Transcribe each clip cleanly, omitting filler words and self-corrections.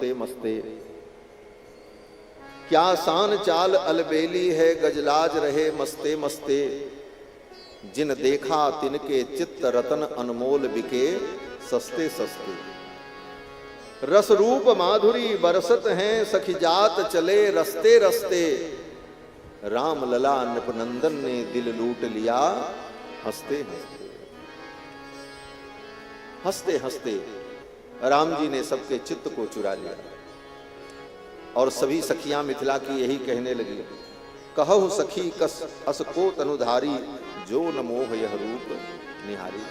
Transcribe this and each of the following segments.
मस्ते मस्ते। क्या शान चाल अलबेली है, गजलाज रहे मस्ते मस्ते। जिन देखा तिनके चित्त रतन अनमोल बिके सस्ते सस्ते। रस रूप माधुरी बरसत हैं, सखी जात चले रस्ते रस्ते। राम लला नृपनंदन ने दिल लूट लिया हंसते हंसते। हंसते हंसते राम जी ने सबके चित्त को चुरा लिया और सभी सखियां मिथिला की यही कहने लगी, कहु सखी कस अस को तनुधारी, जो न मोह यह रूप निहारी।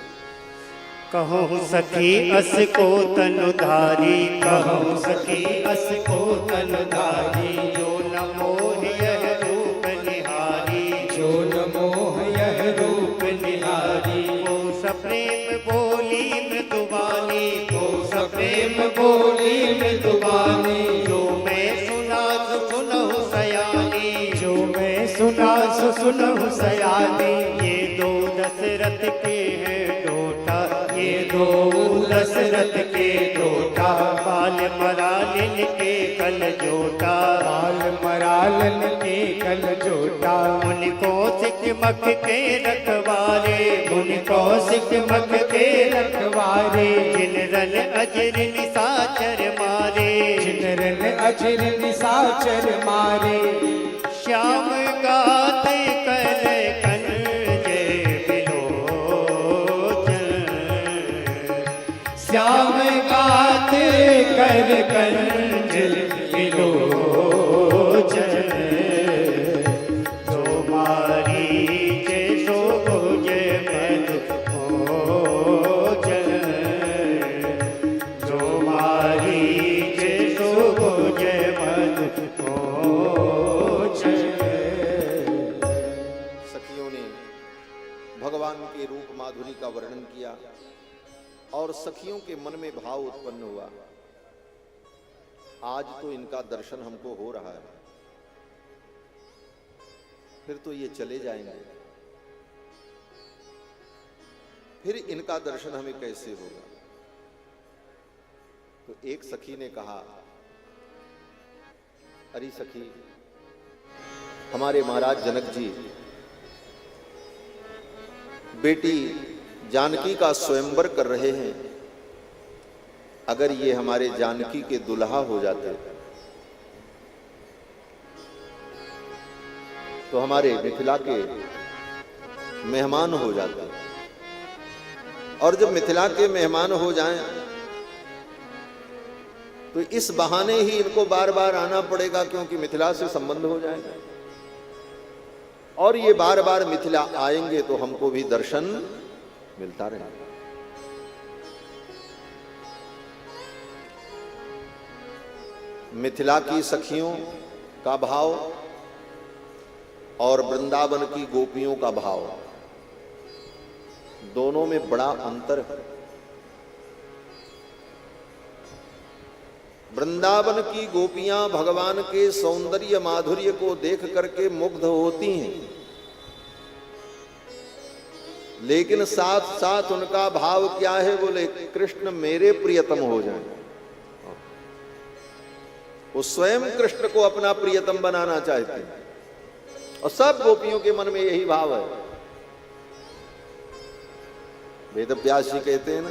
कहो सखी अस को तनुधारी, कहो सखी अस को तनुधारी, जो न मोह यह रूप निहारी, जो न मोह यह रूप निहारी। को सप्रेम बोली मृदुबानी, को सप्रेम बोली मृदुबानी, जो मैं सुना सुनहु सयानी, जो मैं सुना सुनहु सयानी। ये दो दशरथ के हैं डोटा, ये दो दशरथ के डोटा। बाल मरालन के कल जोटा, बाल मरालन के कल जोटा। मुनि कौशिक मख के रखवारे, मुनि कौशिक मख के रखवारे। जिन रन अजर निशाचर मारे, जिन रन अजर निशाचर मारे। श्याम गाते कर श्याम गाते कर कंजल विलोचन। जो मारी जे सो जय मधुमोचन, जो मारी जे सो जय मधुमोचन। सखियों ने भगवान के रूप माधुरी का वर्णन किया और सखियों के मन में भाव उत्पन्न हुआ, आज तो इनका दर्शन हमको हो रहा है, फिर तो ये चले जाएंगे, फिर इनका दर्शन हमें कैसे होगा। तो एक सखी ने कहा, अरे सखी, हमारे महाराज जनक जी बेटी जानकी का स्वयंवर कर रहे हैं, अगर ये हमारे जानकी के दुल्हा हो जाते तो हमारे मिथिला के मेहमान हो जाते, और जब मिथिला के मेहमान हो जाएं तो इस बहाने ही इनको बार बार आना पड़ेगा, क्योंकि मिथिला से संबंध हो जाएगा, और ये बार बार मिथिला आएंगे तो हमको भी दर्शन मिलता रहे। मिथिला की सखियों का भाव और वृंदावन की गोपियों का भाव, दोनों में बड़ा अंतर है। वृंदावन की गोपियां भगवान के सौंदर्य माधुर्य को देख करके मुग्ध होती हैं, लेकिन साथ साथ उनका भाव क्या है, बोले कृष्ण मेरे प्रियतम हो जाए। वो स्वयं कृष्ण को अपना प्रियतम बनाना चाहते हैं, और सब गोपियों के मन में यही भाव है। वेद व्यास जी कहते हैं ना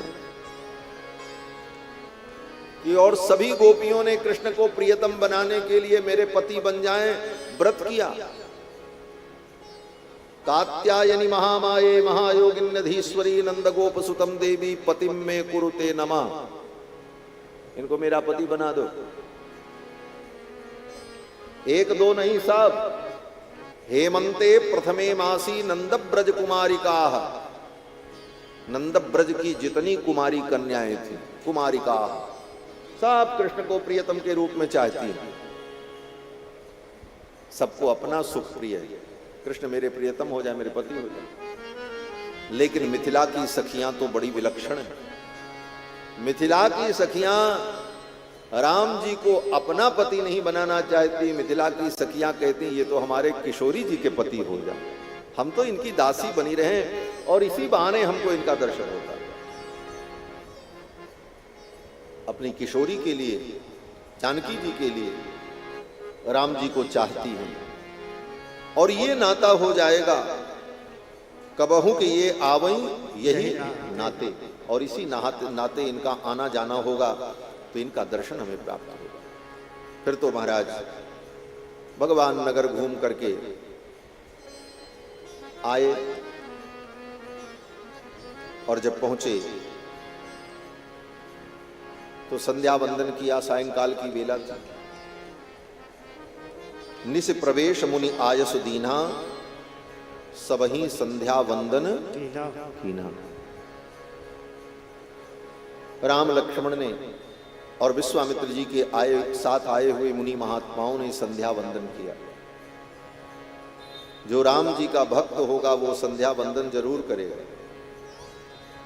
कि और सभी गोपियों ने कृष्ण को प्रियतम बनाने के लिए मेरे पति बन जाएं व्रत किया। कात्यायनी महामाये महायोगिन्यधीश्वरी नंदगोप सुतम देवी पतिम में कुरुते नमा, इनको मेरा पति बना दो। एक दो नहीं सब, हेमंते प्रथमे मासी नंदब्रज कुमारिका, नंदब्रज की जितनी कुमारी कन्याएं थी कुमारिका सब कृष्ण को प्रियतम के रूप में चाहती हैं, सबको अपना सुख प्रिय है, कृष्ण मेरे प्रियतम हो जाए, मेरे पति हो जाए। लेकिन मिथिला की सखियां तो बड़ी विलक्षण है। मिथिला की सखियां राम जी को अपना पति नहीं बनाना चाहती, मिथिला की सखियां कहती ये तो हमारे किशोरी जी के पति हो जाए, हम तो इनकी दासी बनी रहे और इसी बहाने हमको इनका दर्शन होता है। अपनी किशोरी के लिए जानकी जी के लिए राम जी को चाहती हैं, और ये नाता हो जाएगा कबहू के ये आवई यही नाते, और इसी नाते इनका आना जाना होगा, तो इनका दर्शन हमें प्राप्त होगा। फिर तो महाराज भगवान नगर घूम करके आए, और जब पहुंचे तो संध्या वंदन किया। सायंकाल की बेला थी। निस प्रवेश मुनि आयस दीना, सबही संध्या वंदन कीना। राम लक्ष्मण ने और विश्वामित्र जी के साथ आए हुए मुनि महात्माओं ने संध्या वंदन किया। जो राम जी का भक्त होगा वो संध्या वंदन जरूर करेगा।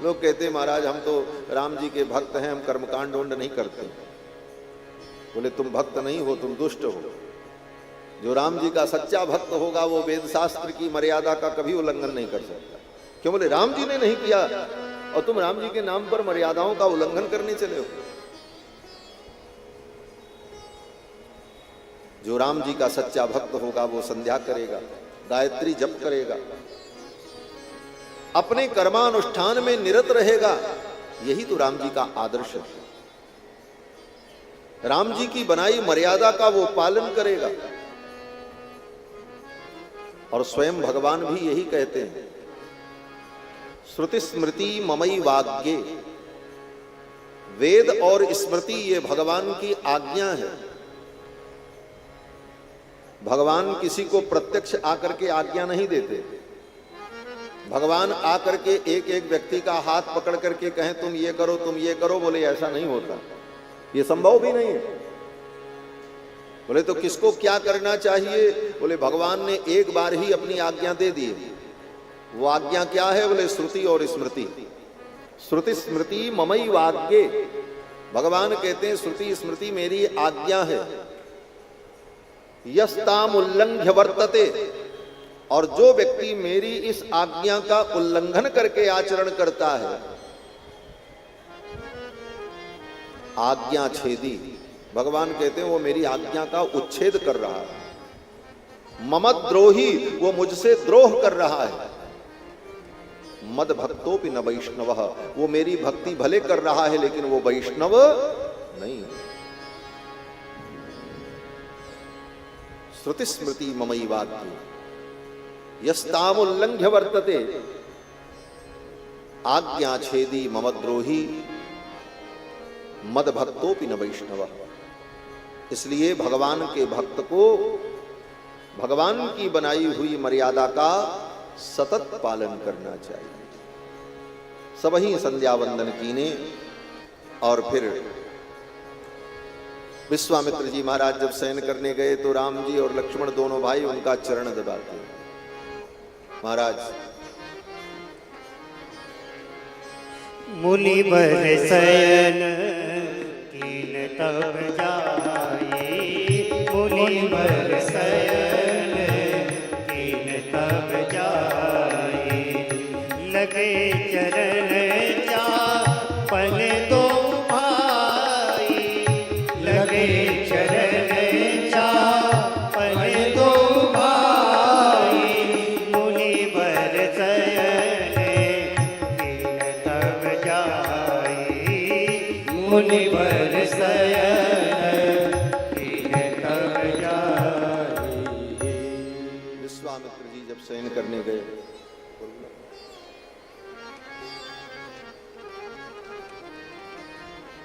लोग कहते महाराज हम तो राम जी के भक्त हैं, हम कर्मकांड उंड नहीं करते। बोले तुम भक्त नहीं हो, तुम दुष्ट हो। जो राम जी का सच्चा भक्त होगा वो वेद शास्त्र की मर्यादा का कभी उल्लंघन नहीं कर सकता। क्यों? बोले राम जी ने नहीं किया और तुम राम जी के नाम पर मर्यादाओं का उल्लंघन करने चले हो। जो राम जी का सच्चा भक्त होगा वो संध्या करेगा, गायत्री जप करेगा, अपने कर्मानुष्ठान में निरत रहेगा। यही तो राम जी का आदर्श है। राम जी की बनाई मर्यादा का वो पालन करेगा। और स्वयं भगवान भी यही कहते हैं, श्रुति स्मृति ममई वाग्ये। वेद और स्मृति ये भगवान की आज्ञा है। भगवान किसी को प्रत्यक्ष आकर के आज्ञा नहीं देते। भगवान आकर के एक एक व्यक्ति का हाथ पकड़ करके कहें तुम ये करो, तुम ये करो, बोले ऐसा नहीं होता, ये संभव भी नहीं है। बोले तो किसको क्या करना चाहिए? बोले भगवान ने एक बार ही अपनी आज्ञा दे दी। वो आज्ञा क्या है? बोले श्रुति और स्मृति। श्रुति स्मृति ममई वाग्ये। भगवान कहते हैं श्रुति स्मृति मेरी आज्ञा है। यस्ताम उल्लंघ्य वर्तते। और जो व्यक्ति मेरी इस आज्ञा का उल्लंघन करके आचरण करता है, आज्ञा छेदी, भगवान कहते हैं वो मेरी आज्ञा का उच्छेद कर रहा है। ममद्रोही, वो मुझसे द्रोह कर रहा है। मद भक्तोपि न वैष्णव, वो मेरी भक्ति भले कर रहा है लेकिन वो वैष्णव नहीं। श्रुति स्मृति ममई वाग्ये यस्ताम उल्लंघ्य वर्तते। आज्ञा छेदी ममद्रोही, मद भक्तोपि न वैष्णव। इसलिए भगवान के भक्त को भगवान की बनाई हुई मर्यादा का सतत पालन करना चाहिए। सबही संध्या वंदन कीने, और फिर विश्वामित्र जी महाराज जब शयन करने गए तो राम जी और लक्ष्मण दोनों भाई उनका चरण दबाते हैं। महाराज मुनि बर शयन कीन तब जाए। मुनि बर शयन कीन तब जाए। लगे चरण चापन दो भाई। लगे चरण चापन दो भाई। मुनि बर शयन कीन तब जाए। मुनि बर शयन कीन तब जाए। विश्वामित्र जी जब शयन करने गए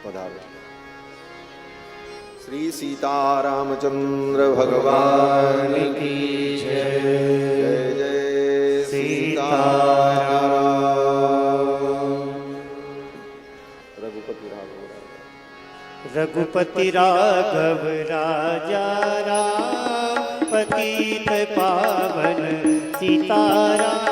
पधारो। श्री सीतारामचंद्र भगवान की जय। जय जय सीताराम। रघुपति राघव रघुपति राघव राजा राम। पतित पावन सीताराम।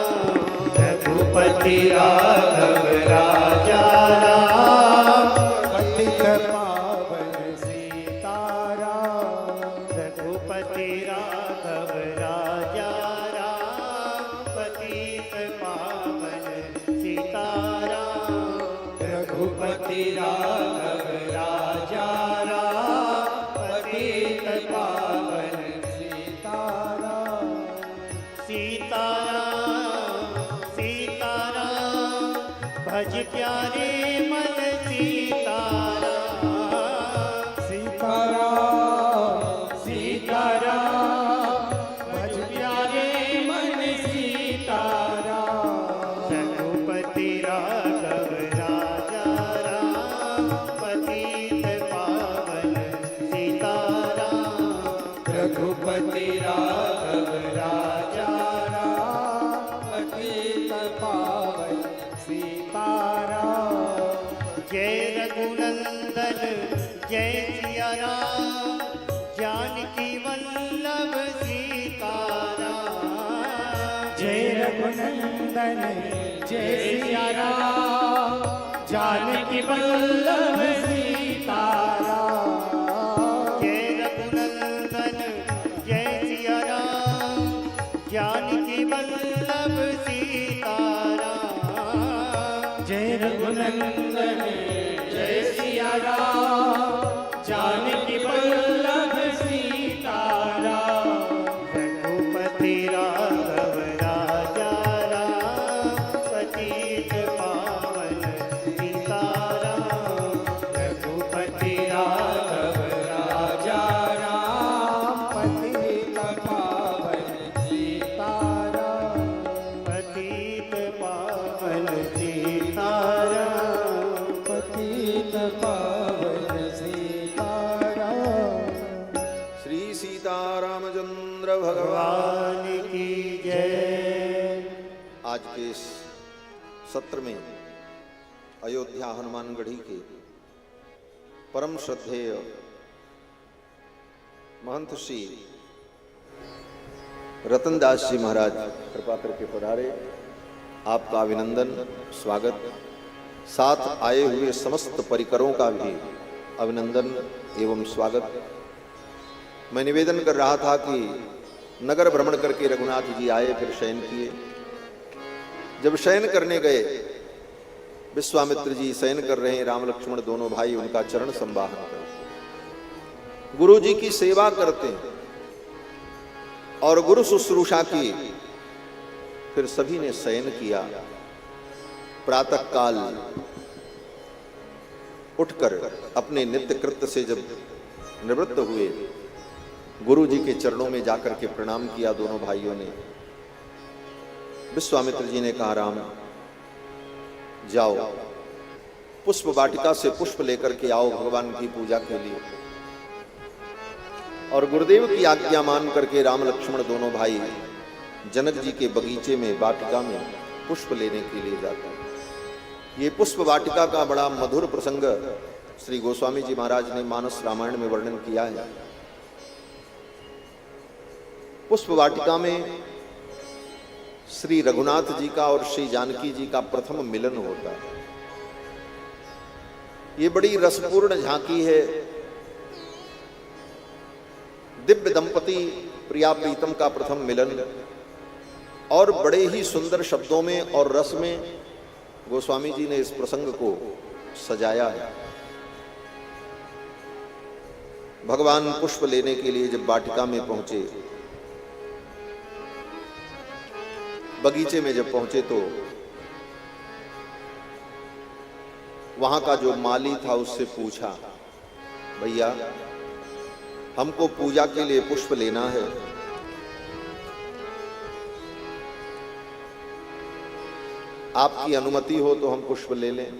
रघुपति राघव राजा राम। पतित पावन सीताराम। रघुपति राघव राजा राम। पतित पावन सीताराम। रघुपति राघव राजा राम। प्यारे मन सीताराम सीताराम सीताराम भज प्यारे मन सीताराम रघुपति राघव राजा राम पतित पावन सीताराम रघुपति राघव राजा राम पतित पावन सीताराम जय रघुनंदन जय सिया राम जानकी वल्लभ सीताराम जय रघुनंदन जय सिया राम जानकी वल्लभ सीताराम जय रघुनंदन जय सिया राम जानकी वल्लभ सीताराम जय रघुनंदन जय सिया राम जानकी वल्लभ सीताराम रघुपति राघव राजा राम पतित पावन सीताराम रघुपति राघव राजा राम पतित पावन सीताराम पतित पावन सीताराम पतित पावन सीताराम श्री सीतारामचंद्र भगवान भगवान की जय। आज के इस सत्र में अयोध्या हनुमानगढ़ी के परम श्रद्धेय महंत श्री रतनदास जी महाराज कृपा करके पधारे। आपका अभिनंदन स्वागत, साथ आए हुए समस्त परिकरों का भी अभिनंदन एवं स्वागत। मैं निवेदन कर रहा था कि नगर भ्रमण करके रघुनाथ जी आए, फिर शयन किए। जब शयन करने गए, विश्वामित्र जी शयन कर रहे हैं, राम लक्ष्मण दोनों भाई उनका चरण संवाहन करते, गुरु जी की सेवा करते हैं और गुरु शुश्रूषा की। फिर सभी ने शयन किया। प्रातः काल उठकर अपने नित्य कृत्य से जब निवृत्त हुए, गुरु जी के चरणों में जाकर के प्रणाम किया दोनों भाइयों ने। विश्वामित्र जी ने कहा, राम जाओ पुष्प वाटिका से पुष्प लेकर के आओ भगवान की पूजा के लिए। और गुरुदेव की आज्ञा मान करके राम लक्ष्मण दोनों भाई जनक जी के बगीचे में वाटिका में पुष्प लेने के लिए जाते हैं। ये पुष्प वाटिका का बड़ा मधुर प्रसंग श्री गोस्वामी जी महाराज ने मानस रामायण में वर्णन किया है। पुष्प वाटिका में श्री रघुनाथ जी का और श्री जानकी जी का प्रथम मिलन होता है। ये बड़ी रसपूर्ण झांकी है। दिव्य दंपति प्रिया प्रीतम का प्रथम मिलन, और बड़े ही सुंदर शब्दों में और रस में गोस्वामी जी ने इस प्रसंग को सजाया है। भगवान पुष्प लेने के लिए जब वाटिका में पहुंचे, बगीचे में जब पहुंचे, तो वहां का जो माली था उससे पूछा, भैया हमको पूजा के लिए पुष्प लेना है, आपकी अनुमति हो तो हम पुष्प ले लें।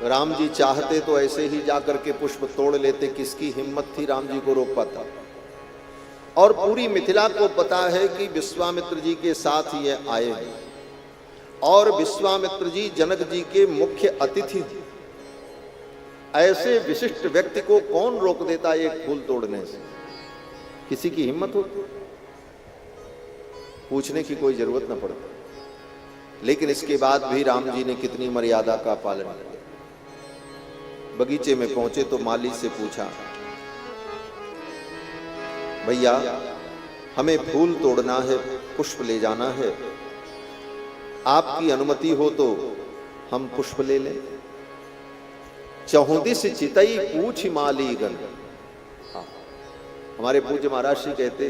राम जी चाहते तो ऐसे ही जाकर के पुष्प तोड़ लेते, किसकी हिम्मत थी राम जी को रोक पाता। और पूरी मिथिला को पता है कि विश्वामित्र जी के साथ ये आए हैं, और विश्वामित्र जी जनक जी के मुख्य अतिथि। ऐसे विशिष्ट व्यक्ति को कौन रोक देता एक फूल तोड़ने से? किसी की हिम्मत हो? पूछने की कोई जरूरत न पड़ती। लेकिन इसके बाद भी राम जी ने कितनी मर्यादा का पालन किया। बगीचे में पहुंचे तो माली से पूछा, भैया हमें फूल तोड़ना है, पुष्प ले जाना है, आपकी अनुमति हो तो हम पुष्प ले लें। चहुदिस चितई पूछ मालीगन। हमारे पूज्य महाराज जी कहते,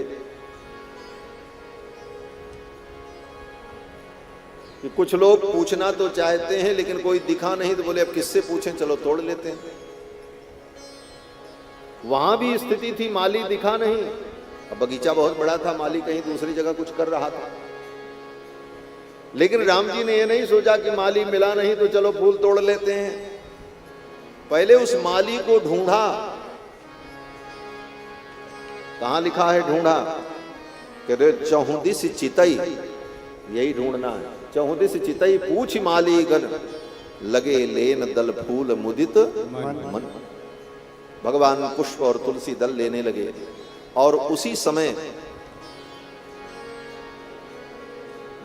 कि कुछ लोग पूछना तो चाहते हैं लेकिन कोई दिखा नहीं, तो बोले अब किससे पूछें, चलो तोड़ लेते हैं। वहां भी स्थिति थी, माली दिखा नहीं। अब बगीचा बहुत बड़ा था, माली कहीं दूसरी जगह कुछ कर रहा था। लेकिन राम जी ने यह नहीं सोचा कि माली मिला नहीं तो चलो फूल तोड़ लेते हैं। पहले उस माली को ढूंढा। कहां लिखा है ढूंढा? कि चौहुदिस चितई, यही ढूंढना है। चौहुदिस चितई पूछ माली गण, लगे लेन दल फूल मुदित मन। भगवान पुष्प और तुलसी दल लेने लगे और उसी समय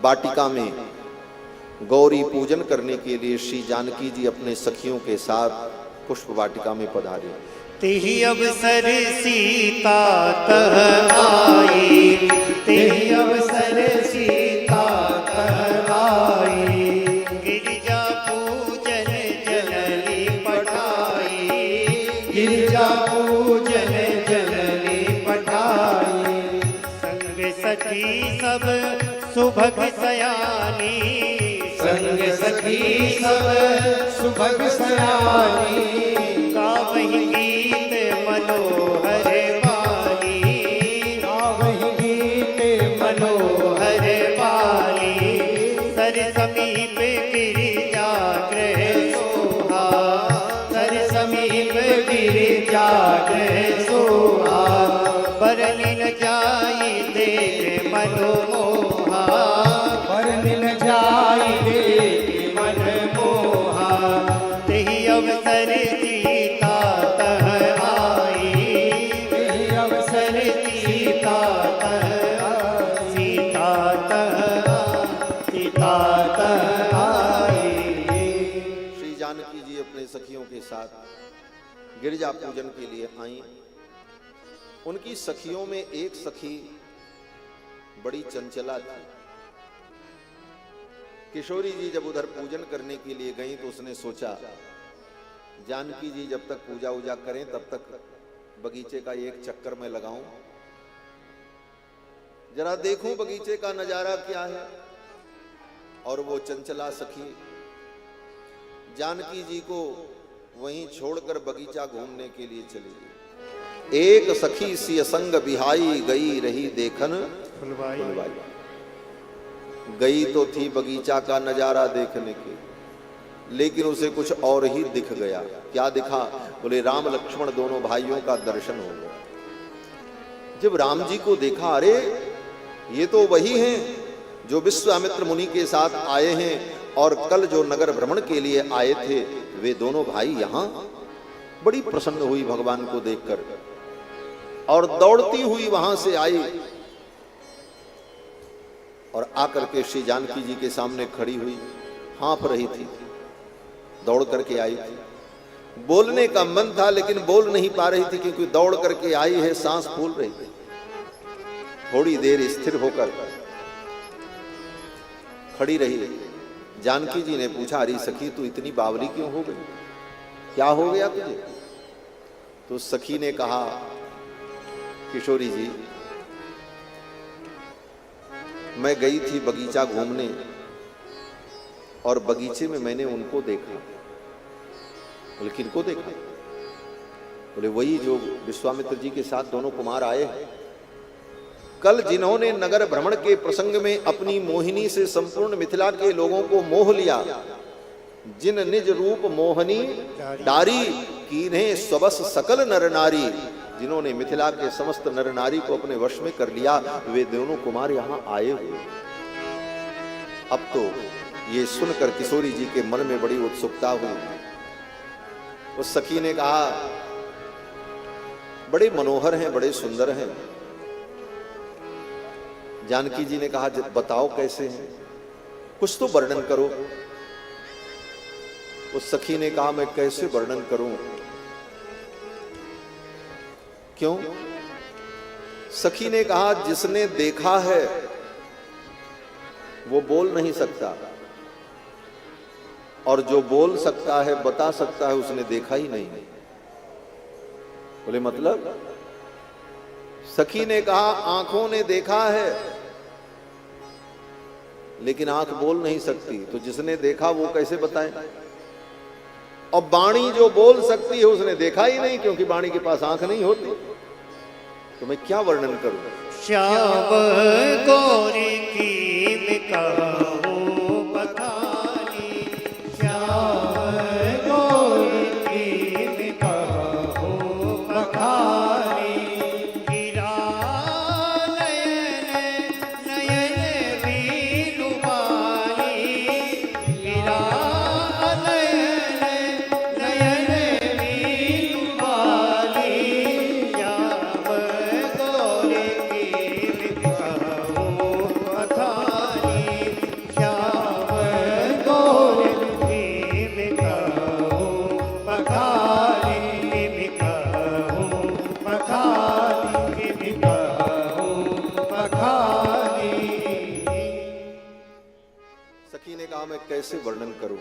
वाटिका में गौरी पूजन करने के लिए श्री जानकी जी अपने सखियों के साथ पुष्प वाटिका में पधारे। तिहि अवसर सीता तह आई, तिहि अवसर सीता तह आई, गिरिजा पूजन जननी पठाई, गिरिजा पूजन जननी पठाई। संग सखी सब सुभग सयानी, संग सखी सब सुभग सयानी। गावहि गीत मनोहर वाली, गावहि गीत मनोहर वाली, सर समीप गिरिजा गृह सोहा, सर समीप गिरिजा गृह सोहा। बरलिन जाई देख मनोमोहा, बरनिन जाई देख मन मोहा। तेहि अवसर सीता तह आई, तेहि अवसर सीता तह आई। सीता तह, सीता तह आई। श्री जानकी जी अपने सखियों के साथ गिरिजा पूजन के लिए आई। उनकी सखियों में एक सखी बड़ी चंचला थी। किशोरी जी जब उधर पूजन करने के लिए गई तो उसने सोचा जानकी जी जब तक पूजा उजा करें तब तक बगीचे का एक चक्कर में लगाऊं, जरा देखूं बगीचे का नजारा क्या है। और वो चंचला सखी जानकी जी को वहीं छोड़कर बगीचा घूमने के लिए चली गई। एक सखी सी संग बिहाई, गई रही देखन फुलवाई। गई तो थी बगीचा का नजारा देखने के, लेकिन उसे कुछ और ही दिख गया। क्या दिखा? बोले राम लक्ष्मण दोनों भाइयों का दर्शन हो गया। जब राम जी को देखा, अरे ये तो वही हैं जो विश्वामित्र मुनि के साथ आए हैं और कल जो नगर भ्रमण के लिए आए थे, वे दोनों भाई यहां। बड़ी प्रसन्न हुई भगवान को देखकर और दौड़ती हुई वहां से आई और आकर के श्री जानकी जी के सामने खड़ी हुई। हाँफ रही थी, दौड़ करके आई थी। बोलने का मन था लेकिन बोल नहीं पा रही थी क्योंकि दौड़ करके आई है, सांस फूल रही थी। थोड़ी देर स्थिर होकर खड़ी रही। जानकी जी ने पूछा, अरे सखी तू इतनी बावली क्यों हो गई, क्या हो गया तुझे? तो सखी ने कहा, किशोरी जी मैं गई थी बगीचा घूमने और बगीचे में मैंने उनको देखा। बोले किनको देखा? बोले वही जो विश्वामित्र जी के साथ दोनों कुमार आए हैं, कल जिन्होंने नगर भ्रमण के प्रसंग में अपनी मोहिनी से संपूर्ण मिथिला के लोगों को मोह लिया। जिन निज रूप मोहनी डारी, कीन्हे स्वबस सकल नर नारी। जिन्होंने मिथिला के समस्त नर नारी को अपने वश में कर लिया, वे दोनों कुमार यहां आए हुए। अब तो ये सुनकर किशोरी जी के मन में बड़ी उत्सुकता हुई। उस सखी ने कहा, बड़े मनोहर हैं, बड़े सुंदर हैं। जानकी जी ने कहा, बताओ कैसे हैं, कुछ तो वर्णन करो। उस सखी ने कहा, मैं कैसे वर्णन करूं? क्यों? सखी ने कहा, जिसने देखा है वो बोल नहीं सकता, और जो बोल सकता है, बता सकता है, उसने देखा ही नहीं। बोले मतलब? सखी ने कहा, आंखों ने देखा है लेकिन आंख बोल नहीं सकती, तो जिसने देखा वो कैसे बताए? और वाणी जो बोल सकती है उसने देखा ही नहीं, क्योंकि वाणी के पास आंख नहीं होती। तो मैं क्या वर्णन करूं? श्याम गौरी की कहूँ बखानी, श्याम गौरी की कहूँ बखानी। गिरा नयन नयन बीनुमानी, गिरा नयन नयन बीनुमानी। श्याम गौरी की कहूँ बखानी, श्याम गौरी की कहूँ बखानी, कहूँ बखानी कहूँ बखानी। सखी ने कहा मैं कैसे वर्णन करूं?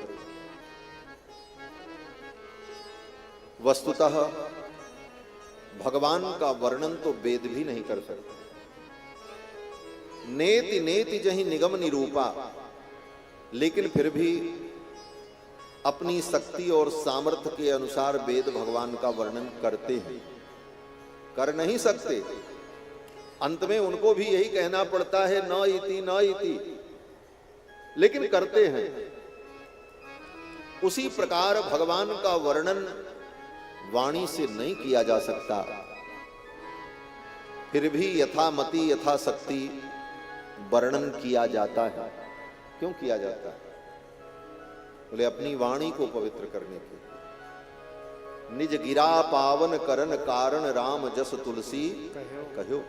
वस्तुतः भगवान का वर्णन तो वेद भी नहीं कर सकते। नेति नेति जहि निगम निरूपा, लेकिन फिर भी अपनी शक्ति और सामर्थ्य के अनुसार वेद भगवान का वर्णन करते हैं। कर नहीं सकते, अंत में उनको भी यही कहना पड़ता है न इति न इति, लेकिन करते हैं। उसी प्रकार भगवान का वर्णन वाणी से नहीं किया जा सकता, फिर भी यथामति यथाशक्ति वर्णन किया जाता है। क्यों किया जाता है? बोले अपनी वाणी को पवित्र करने के लिए। निज गिरा पावन करन कारण राम जस तुलसी कहो।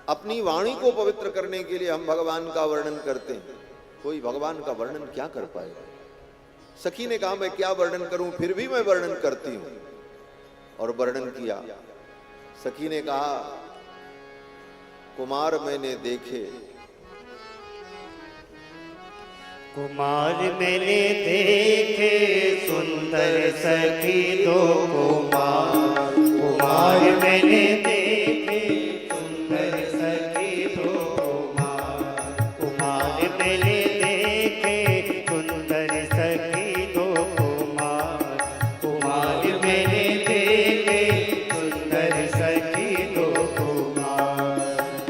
अपनी वाणी को पवित्र करने के लिए हम भगवान का वर्णन करते हैं। कोई भगवान का वर्णन क्या कर पाएगा? सखी ने कहा मैं क्या वर्णन करूं, फिर भी मैं वर्णन करती हूं। और वर्णन किया। सखी ने कहा कुमार मैंने देखे, कुमार मैंने देखे सुंदर सखी दो कुमार, कुमार मैंने देखे सुंदर सखी दो कुमार, कुमार मैंने देखे सुंदर सखी दो कुमार, कुमार मैंने देखे सुंदर सखी दो कुमार।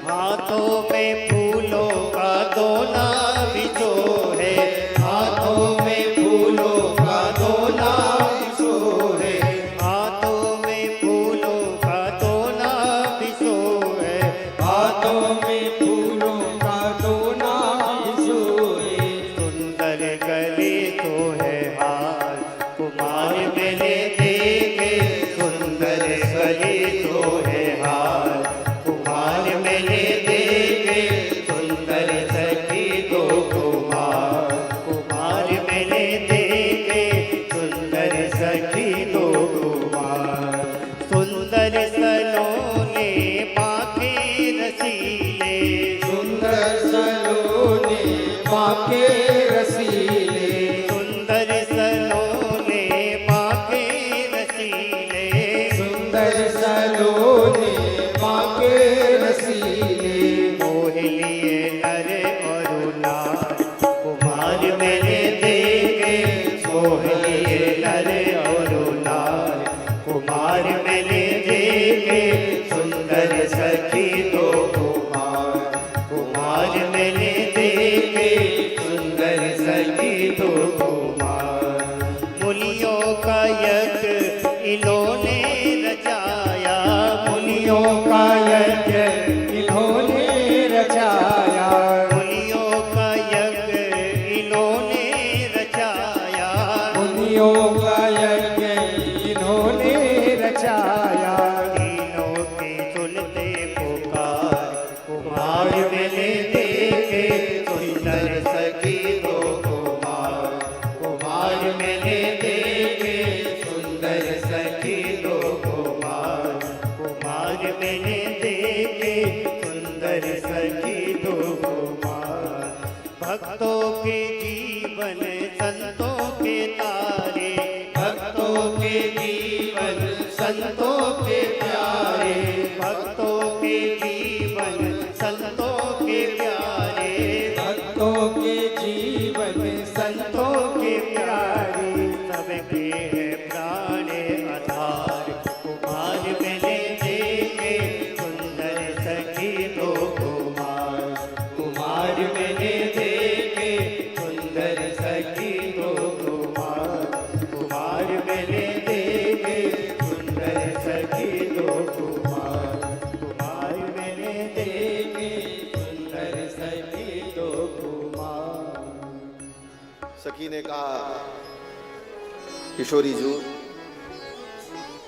हाथों में फूलों का दोना बिछो है, हाथों में फूलों का दोना बिछो है, हाथों में फूलों का दोना बिछो है, हाथों में फूलों का दोना बिछो है। सुंदर गले तो है हार, कुमार मैंने देखे सुंदर गले तो है हार, कुमार मैंने देखे सुंदर सखी दो कुमार, कुमार मैंने देखे सुंदर सखी दो कुमार। सुंदर सलोने बाके रसीले, सुंदर सलोने बाके रसीले, सुंदर सलोने बाके रसीले, सुंदर सलोने बाके रसीले। मोह लिए नर और नार, कुमार मैंने देखे मोह लिए नर और नार, कुमार मैंने देखे सुंदर सखी दो कुमार, कुमार मैंने देखे सुंदर सखी दो कुमार। मुनियों का यज्ञ इन्होंने रचाया, मुनियों का यज्ञ इन्होंने रचाया, मुनियों का यज्ञ इन्होंने रचाया, मुनियों का यज्ञ इन्होंने रचाया। तीनों की सुनते पुकार, कुमार मैंने देखे सुंदर सखी दो कुमार, कुमार मैंने देखे सुंदर सखी दो कुमार, कुमार मैंने देखे सुंदर सखी दो कुमार। भक्तों के जीवन संतों के तारे, भक्तों के जीवन संतों के प्यारे, भक्तों के जीवन संतों के प्यारे, भक्तों के मैंने देखे सुंदर सखी दो कुमार, कुमार मैंने देखे सुंदर सखी दो कुमार। सखी ने कहा, किशोरी जी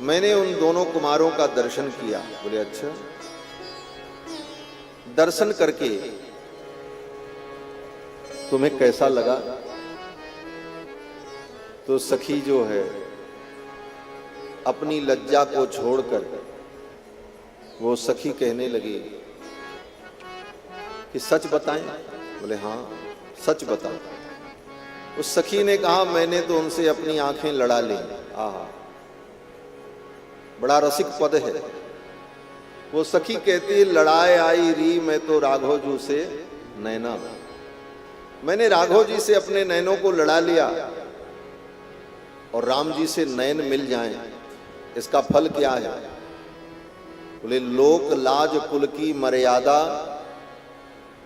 मैंने उन दोनों कुमारों का दर्शन किया। बोले अच्छा, दर्शन करके तुम्हें कैसा लगा? तो सखी जो है अपनी लज्जा को छोड़कर वो सखी कहने लगी कि सच बताएं? बोले हाँ सच बताओ। उस सखी ने कहा, मैंने तो उनसे अपनी आंखें लड़ा ली। आहा, बड़ा रसिक पद है। वो सखी कहती, लड़ाए आई री मैं तो राघव जू से नैना, मैंने राघव जी से अपने नैनों को लड़ा लिया और राम जी से नैन मिल जाएं, इसका फल क्या है? बोले लोक लाज कुल की मर्यादा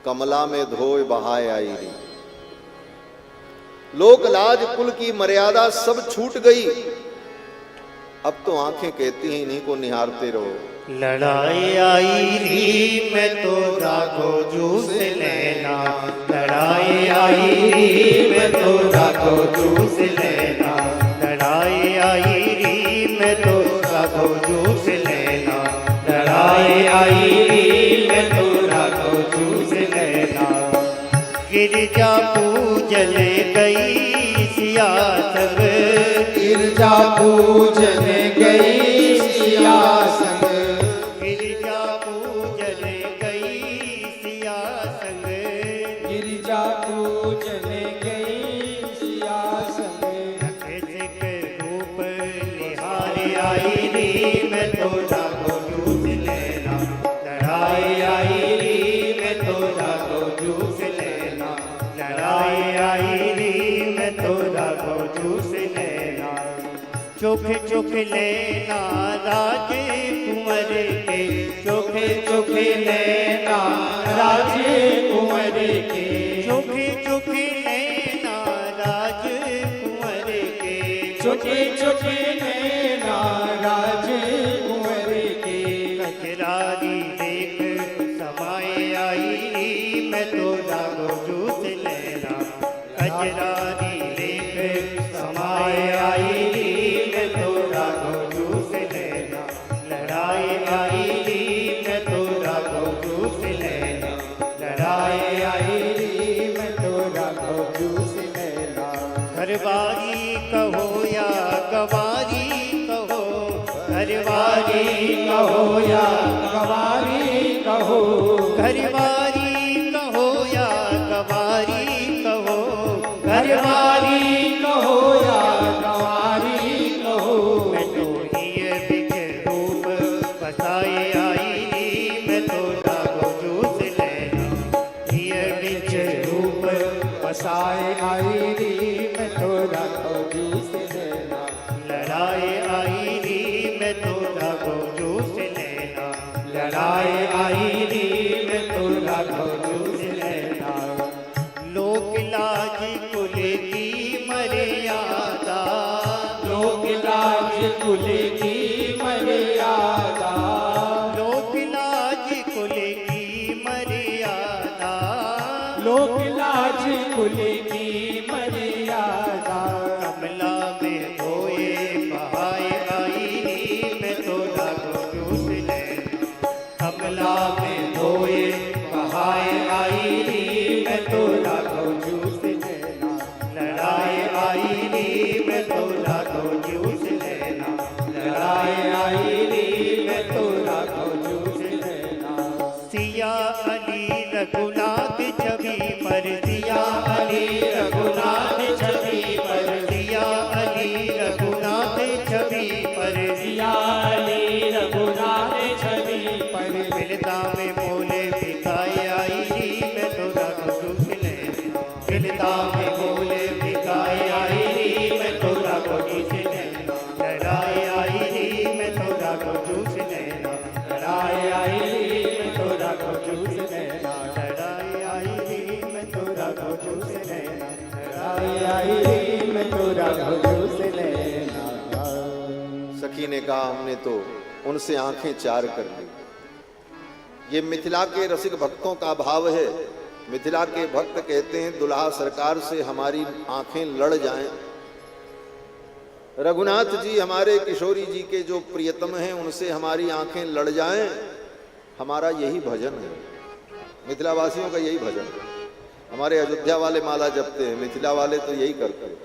कमला में धोए बहाए आई री। लोक लाज कुल की मर्यादा सब छूट गई, अब तो आंखें कहती हैं इन्हीं को निहारते रहो। लड़ाई आई री मैं तो राघव जू से नैना, लड़ाई आई री मैं तो राघव जू से नैना, लड़ाई आई री मैं तो राघव जू से नैना, लड़ाई आई री मैं तो राघव जू से नैना। गिरजा पूजन गई सिया संग, गिरजा पूजन गई सिया संग, गिरजा पूजन गई सिया संग, गिरजा पूजन गई सिया संग। सिख रूप निहारे आई री मैं तो राघव जू से नैना, लड़ाई आई री मैं तो राघव जू से नैना, लड़ाई आई री मैं तो राघव जू से नैना। चोख चोख लेना राजे कुंवर के, चोख चोख लेना राजे कुंवर के, चोख चोख लेना राज कुंवर के, चुके चुके नैना राज कुंवर के। कजरारी देख समाए आई री मैं तो राघव जू से नैना, कजरारी देख समाए आई री मैं तो राघव जू से नैना, लड़ाई आई री मैं तो राघव जू से नैना, लड़ाई आई री मैं तो राघव जू से नैना। घरवारी कहो या गवारी कहो, घरवारी कहो या गवारी कहो, घरवारी कहो या गवारी कहो, घरवारी कहो या गवारी कहो। मैं तो हिय बिच रूप बसाए आई री मैं तो राघव जू से नैना, हिय बिच रूप बसाए आई री मैं तो राघव जू से नैना, लड़ाई आई री मैं तो राघव जू से नैना, लड़ाई आई री मैं तो राघव जू से नैना। लोक लाज कुल की मर्यादा, लोक लाज कुल की मर्यादा, लोक लाज कुल की मर्यादा, लोक लाज कुल की मर्यादा। कमला में धोए बहाए आई री मैं तो राघव जू से नैना, कमला में धोए बहाए आई री मैं तो राघव जू से नैना, लड़ाई आई री मैं तो राघव जू से नैना, लड़ाई आई री मैं तो राघव जू से नैना। सिया अली रघुनाथ छवि पर, सिया अली रघुनाथ छवि पर, सिया अली रघुनाथ छवि पर, सिया अली रघुनाथ छवि पर, मिलता में बोले भिखाई आई री मैं तो राघव जू से नैना, मिलता में बोले भिखाई आई री मैं तो राघव जू से नैना, लड़ाई आई री मैं तो राघव जू से नैना, लड़ाई आई री मैं तो राघव जू से नैना, लड़ाई आई री मैं तो राघव जू से नैना, लड़ाई आई री मैं तो राघव जू से नैना। सखी ने कहा हमने तो उनसे आंखें चार कर ली। ये मिथिला के रसिक भक्तों का भाव है। मिथिला के भक्त कहते हैं दुल्हा सरकार से हमारी आंखें लड़ जाएं। रघुनाथ जी हमारे किशोरी जी के जो प्रियतम हैं उनसे हमारी आंखें लड़ जाएं। हमारा यही भजन है, मिथिला वासियों का यही भजन है। हमारे अयोध्या वाले माला जपते हैं, मिथिला वाले तो यही करते हैं।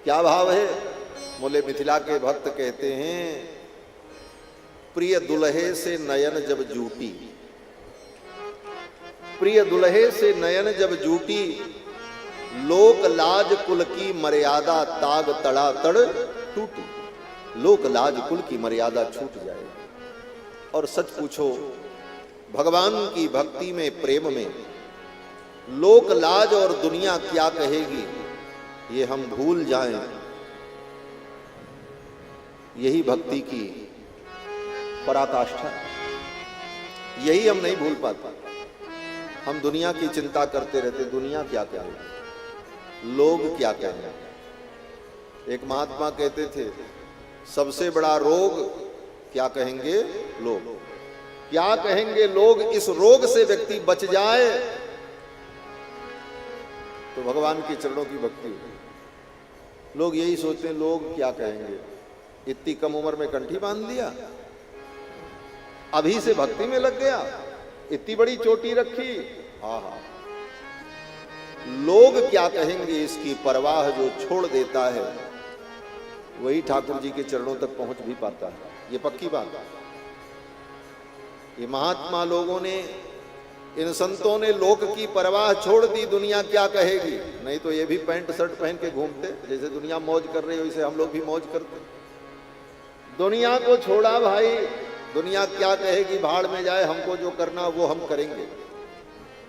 क्या भाव है? बोले मिथिला के भक्त कहते हैं प्रिय दुल्हे से नयन जब जूटी, प्रिय दुल्हे से नयन जब जूटी, लोक लाज कुल की मर्यादा ताग तड़ा तड़ टूटी। लोक लाज कुल की मर्यादा छूट जाए। और सच पूछो भगवान की भक्ति में, प्रेम में लोक लाज और दुनिया क्या कहेगी ये हम भूल जाएं। यही भक्ति की पराकाष्ठा, यही हम नहीं भूल पाते। हम दुनिया की चिंता करते रहते, दुनिया क्या कहेगी, लोग क्या कहेंगे। एक महात्मा कहते थे सबसे बड़ा रोग क्या कहेंगे लोग, क्या कहेंगे लोग। इस रोग से व्यक्ति बच जाए तो भगवान के चरणों की भक्ति। लोग यही सोचते हैं लोग क्या कहेंगे, इतनी कम उम्र में कंठी बांध दिया, अभी से भक्ति में लग गया, इतनी बड़ी चोटी रखी। हाँ हाँ, लोग क्या कहेंगे इसकी परवाह जो छोड़ देता है वही ठाकुर जी के चरणों तक पहुंच भी पाता है। ये पक्की बात है। ये महात्मा लोगों ने, इन संतों ने लोक की परवाह छोड़ दी, दुनिया क्या कहेगी। नहीं तो ये भी पैंट शर्ट पहन के घूमते, जैसे दुनिया मौज कर रही है वैसे हम लोग भी मौज करते। दुनिया को छोड़ा भाई, दुनिया क्या कहेगी भाड़ में जाए, हमको जो करना वो हम करेंगे।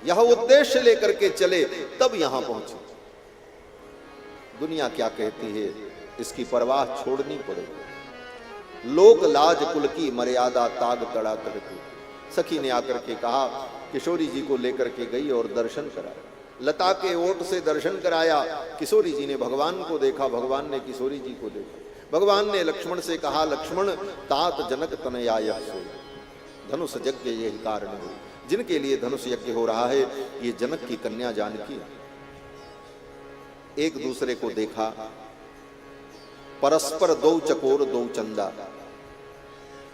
यह उद्देश्य लेकर के चले तब यहां पहुंचे। दुनिया क्या कहती है इसकी परवाह छोड़नी पड़ेगी। लोक लाज कुल की मर्यादा ताग तड़ा करती। सखी ने आकर के कहा, किशोरी जी को लेकर के गई और दर्शन कराया। लता के ओट से दर्शन कराया। किशोरी जी ने भगवान को देखा, भगवान ने किशोरी जी को देखा। भगवान ने लक्ष्मण से कहा, लक्ष्मण तात जनक तनयाय सोई, धनुष यज्ञ यही कारण हुई। जिनके लिए धनुष यज्ञ हो रहा है ये जनक की कन्या जानकी। एक दूसरे को देखा, परस्पर दो चकोर दो चंदा।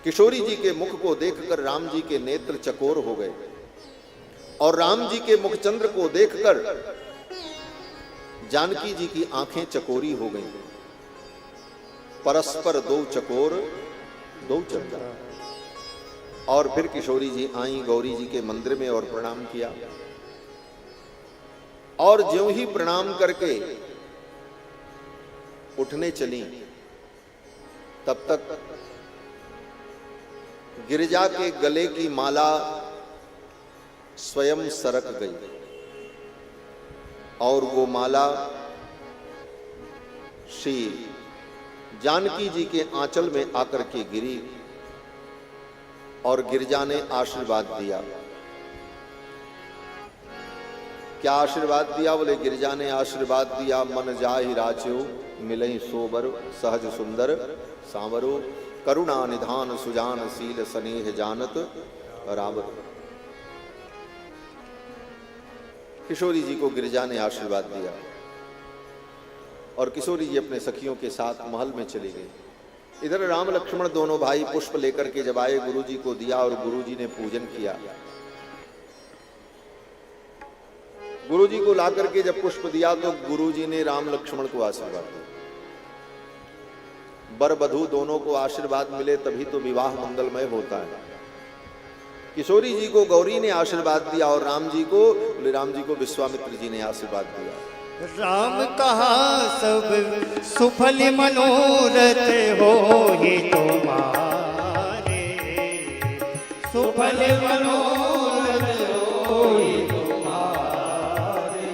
किशोरी जी के मुख को देखकर राम जी के नेत्र चकोर हो गए और राम जी के मुख चंद्र को देखकर जानकी जी की आंखें चकोरी हो गईं। परस्पर दो चकोर दो चंदा। और फिर किशोरी जी आई गौरी जी के मंदिर में और प्रणाम किया। और ज्यों ही प्रणाम करके उठने चली तब तक गिरिजा के गले की माला स्वयं सरक गई और वो माला श्री जानकी जी के आंचल में आकर के गिरी और गिरिजा ने आशीर्वाद दिया। क्या आशीर्वाद दिया? बोले गिरिजा ने आशीर्वाद दिया, मन जाहि राच्यो मिलई सोबर सहज सुंदर सांवरो, करुणा निधान सुजान सील स्नेह जानत रावर। किशोरी जी को गिरिजा ने आशीर्वाद दिया और किशोरी जी अपने सखियों के साथ महल में चली गई। इधर राम लक्ष्मण दोनों भाई पुष्प लेकर के जब आए, गुरु जी को दिया और गुरु जी ने पूजन किया। गुरु जी को लाकर के जब पुष्प दिया तो गुरु जी ने राम लक्ष्मण को आशीर्वाद दिया। वर वधू दोनों को आशीर्वाद मिले तभी तो विवाह मंगलमय होता है। किशोरी जी को गौरी ने आशीर्वाद दिया और राम जी को विश्वामित्र जी ने आशीर्वाद दिया। राम कहा सब सुफल मनोरथ हो ही तुम्हारे, सुफल मनोरथ हो ही तुम्हारे।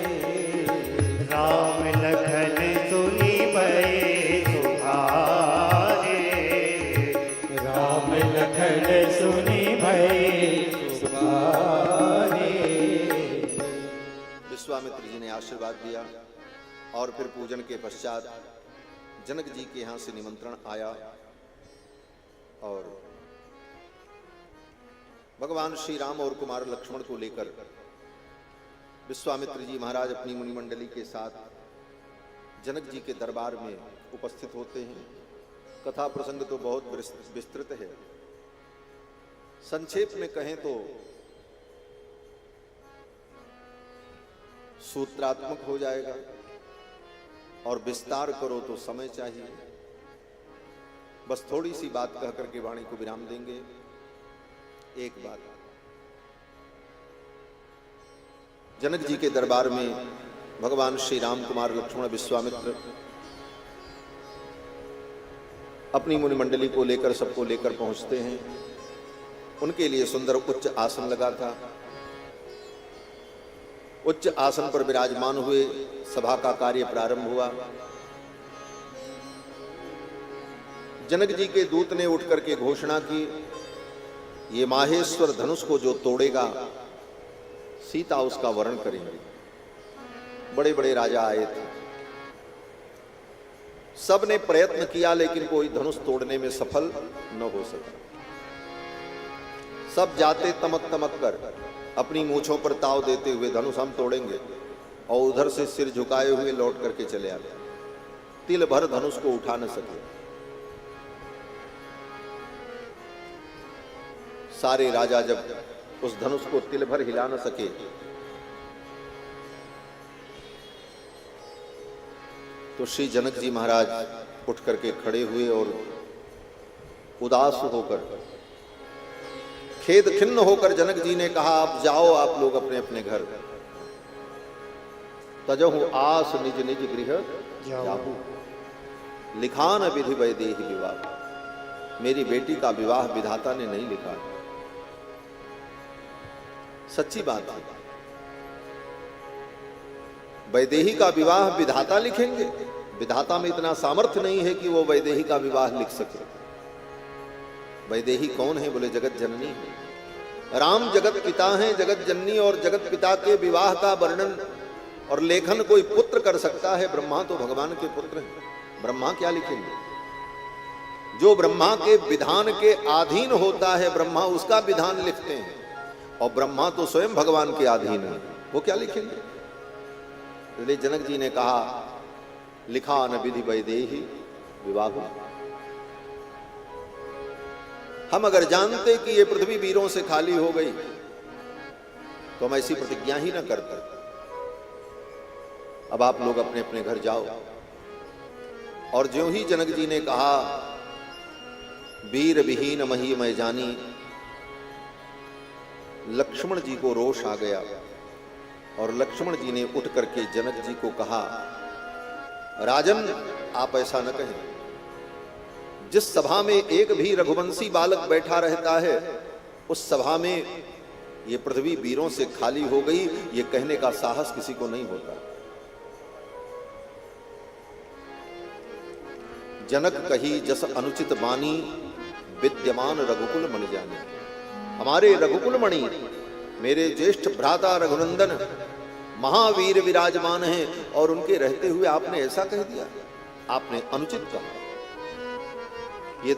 राम लखन सुनी भये सुखारे, राम लखन सुनी भये सुखारे। विश्वामित्र जी ने आशीर्वाद दिया और फिर पूजन के पश्चात जनक जी के यहां से निमंत्रण आया और भगवान श्री राम और कुमार लक्ष्मण को लेकर विश्वामित्र जी महाराज अपनी मुनिमंडली के साथ जनक जी के दरबार में उपस्थित होते हैं। कथा प्रसंग तो बहुत विस्तृत है, संक्षेप में कहें तो सूत्रात्मक हो जाएगा और विस्तार करो तो समय चाहिए। बस थोड़ी सी बात कह करके वाणी को विराम देंगे। एक बात, जनक जी के दरबार में भगवान श्री राम कुमार लक्ष्मण विश्वामित्र अपनी मुनिमंडली को लेकर सबको लेकर पहुंचते हैं। उनके लिए सुंदर उच्च आसन लगा था। उच्च आसन पर विराजमान हुए, सभा का कार्य प्रारंभ हुआ। जनक जी के दूत ने उठ करके घोषणा की, ये माहेश्वर धनुष को जो तोड़ेगा सीता उसका वरण करेंगे। बड़े बड़े राजा आए थे, सब ने प्रयत्न किया लेकिन कोई धनुष तोड़ने में सफल न हो सका। सब जाते तमक तमक कर अपनी मूंछों पर ताव देते हुए धनुष हम तोड़ेंगे, और उधर से सिर झुकाए हुए लौट करके चले आते। तिल भर धनुष को उठा न सके। सारे राजा जब उस धनुष को तिल भर हिला न सके तो श्री जनक जी महाराज उठ करके खड़े हुए और उदास होकर, खेद खिन्न होकर जनक जी ने कहा, आप जाओ, आप लोग अपने अपने घर। तजहु आस निज निज गृह जाहु, लिखान विधि वैदेही विवाह। मेरी बेटी का विवाह विधाता ने नहीं लिखा। सच्ची बात है, वैदेही का विवाह विधाता लिखेंगे? विधाता में इतना सामर्थ्य नहीं है कि वो वैदेही का विवाह लिख सके। वैदेही कौन है? बोले जगत जननी है। राम जगत पिता हैं, जगत जननी, और जगत पिता के विवाह का वर्णन और लेखन कोई पुत्र कर सकता है। ब्रह्मा तो भगवान के पुत्र हैं, ब्रह्मा क्या लिखेंगे? जो ब्रह्मा के विधान के अधीन होता है ब्रह्मा उसका विधान लिखते हैं, और ब्रह्मा तो स्वयं भगवान के अधीन है, वो क्या लिखेंगे? इसलिए जनक जी ने कहा, लिखा न विधि वैदेही विवाह। हम अगर जानते कि ये पृथ्वी वीरों से खाली हो गई तो हम ऐसी प्रतिज्ञा ही ना करते। अब आप लोग अपने अपने घर जाओ। और ज्यों ही जनक जी ने कहा, वीर विहीन मही मैं जानी, लक्ष्मण जी को रोष आ गया और लक्ष्मण जी ने उठ करके जनक जी को कहा, राजन आप ऐसा न कहें। जिस सभा में एक भी रघुवंशी बालक बैठा रहता है उस सभा में ये पृथ्वी वीरों से खाली हो गई, ये कहने का साहस किसी को नहीं होता। जनक कही जस अनुचित वाणी, विद्यमान रघुकुल मणि जाने। हमारे रघुकुल मणि, मेरे ज्येष्ठ भ्राता रघुनंदन महावीर विराजमान हैं, और उनके रहते हुए आपने ऐसा कह दिया, आपने अनुचित कहा। ये